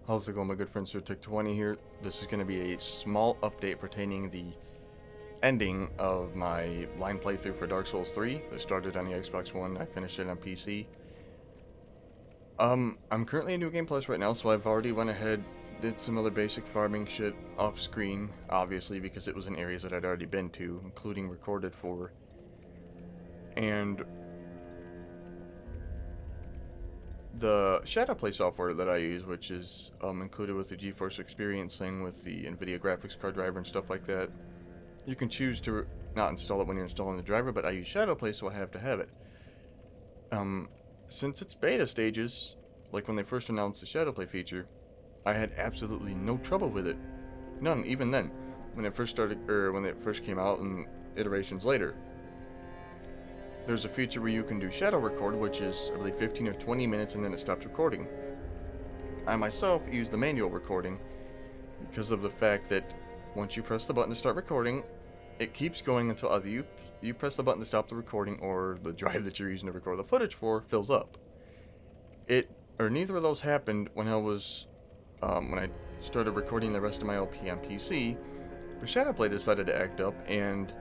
How's it going, my good friend SirTech20 here? This is going to be a small update pertaining the ending of my blind playthrough for Dark Souls 3. I started on the Xbox One, I finished it on PC. I'm currently in New Game Plus right now, so I've already went ahead, did some other basic farming shit off screen, obviously, because it was in areas that I'd already been to, including recorded for. And the shadowplay software that I use, which is included with the GeForce Experience thing with the NVIDIA graphics card driver and stuff like that, you can choose to not install it when you're installing the driver, but I use shadowplay, so I have to have it. Since its beta stages, like when they first announced the shadowplay feature, I had absolutely no trouble with it. None, even then, when it first started, or when it first came out and iterations later. There's a feature where you can do shadow record, which is, I believe, 15 or 20 minutes, and then it stops recording. I myself use the manual recording because of the fact that once you press the button to start recording, it keeps going until either you press the button to stop the recording or the drive that you're using to record the footage for fills up. Neither of those happened when when I started recording the rest of my LP on PC, but Shadowplay decided to act up, and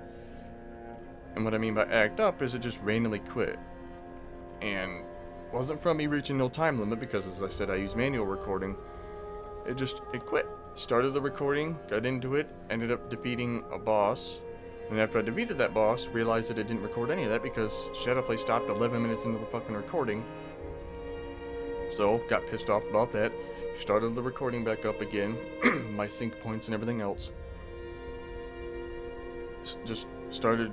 what I mean by act up is it just randomly quit. And wasn't from me reaching no time limit, because as I said, I use manual recording. It quit. Started the recording, got into it, ended up defeating a boss. And after I defeated that boss, realized that it didn't record any of that because Shadowplay stopped 11 minutes into the fucking recording. So, got pissed off about that. Started the recording back up again, my sync points and everything else. Just started,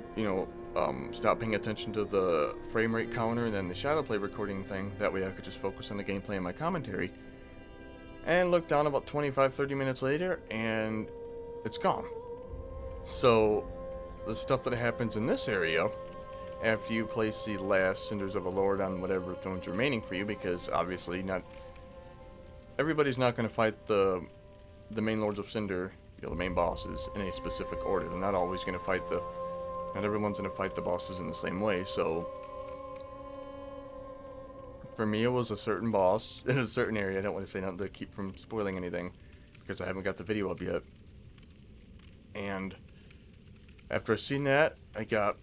stop paying attention to the frame rate counter and then the shadowplay recording thing. That way I could just focus on the gameplay and my commentary. And looked down about 25-30 minutes later, and it's gone. So, the stuff that happens in this area, after you place the last cinders of a lord on whatever throne's remaining for you, because obviously everybody's not going to fight the main lords of Cinder, the main bosses, in a specific order. They're not always going to fight not everyone's going to fight the bosses in the same way, so for me it was a certain boss in a certain area. I don't want to say nothing to keep from spoiling anything, because I haven't got the video up yet. And after I seen that, I got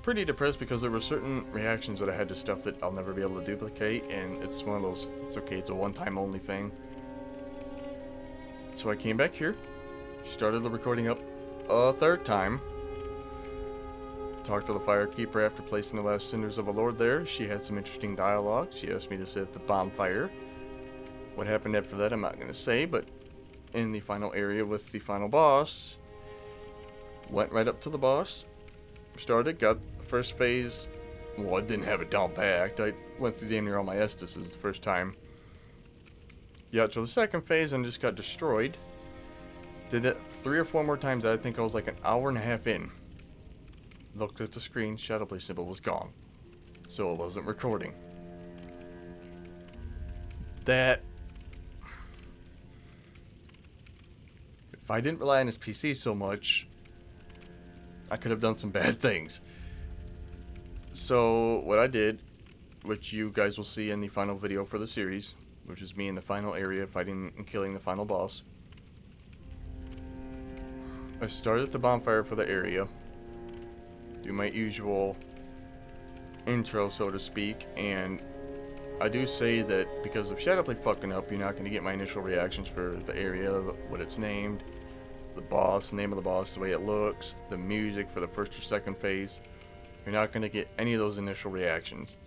pretty depressed because there were certain reactions that I had to stuff that I'll never be able to duplicate, and it's one of those, it's okay, it's a one-time only thing. So I came back here, started the recording up a third time, talked to the firekeeper after placing the last cinders of a lord there. She had some interesting dialogue. She asked me to set the bonfire. What happened after that I'm not going to say, but in the final area with the final boss, went right up to the boss, started, got the first phase. Well, I didn't have it down packed. I went through damn near all my Estus's the first time. Got to the second phase and just got destroyed. Did it 3 or 4 more times. I think I was like an hour and a half in. Looked at the screen, Shadowplay symbol was gone. So it wasn't recording. That, if I didn't rely on his PC so much, I could have done some bad things. So what I did, which you guys will see in the final video for the series, which is me in the final area fighting and killing the final boss, I started the bonfire for the area, do my usual intro, so to speak, and I do say that because of Shadowplay fucking up, you're not going to get my initial reactions for the area, what it's named, the boss, the name of the boss, the way it looks, the music for the first or second phase. You're not going to get any of those initial reactions.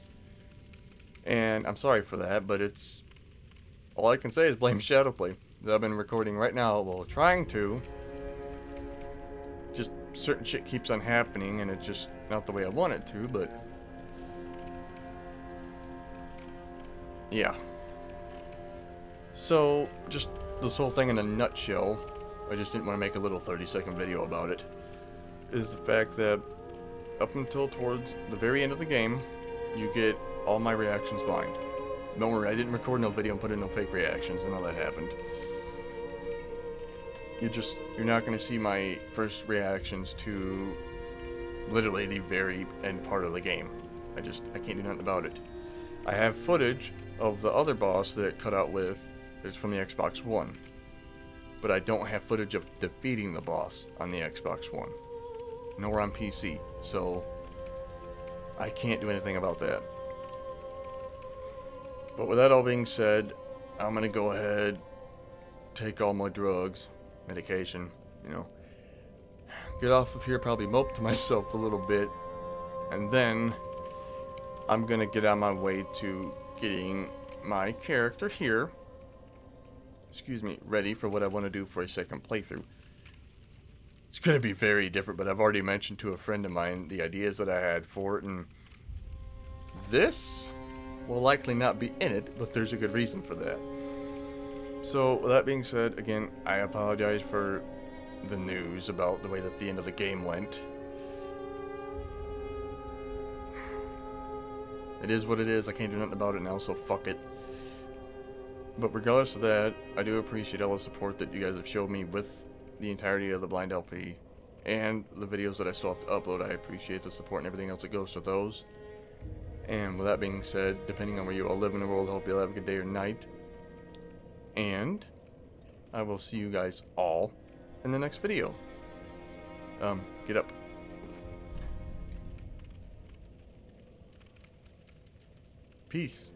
And I'm sorry for that, but it's all I can say is blame Shadowplay. I've been recording right now, well, trying to. Just certain shit keeps on happening, and it's just not the way I want it to, but yeah. So, just this whole thing in a nutshell, I just didn't want to make a little 30-second video about it, is the fact that up until towards the very end of the game, you get all my reactions blind. Don't worry, I didn't record no video and put in no fake reactions, and all that happened. You're not going to see my first reactions to literally the very end part of the game. I can't do nothing about it. I have footage of the other boss that it cut out with is from the Xbox One. But I don't have footage of defeating the boss on the Xbox One, nor on PC, so I can't do anything about that. But with that all being said, I'm gonna go ahead, take all my drugs, medication, get off of here, probably mope to myself a little bit, and then I'm gonna get on my way to getting my character here, ready for what I want to do for a second playthrough. It's going to be very different, but I've already mentioned to a friend of mine the ideas that I had for it, and this will likely not be in it, but there's a good reason for that. So, with that being said, again, I apologize for the news about the way that the end of the game went. It is what it is. I can't do nothing about it now, so fuck it. But regardless of that, I do appreciate all the support that you guys have showed me with the entirety of the Blind LP and the videos that I still have to upload. I appreciate the support and everything else that goes to those. And with that being said, depending on where you all live in the world, I hope you'll have a good day or night. And I will see you guys all in the next video. Get up. Peace.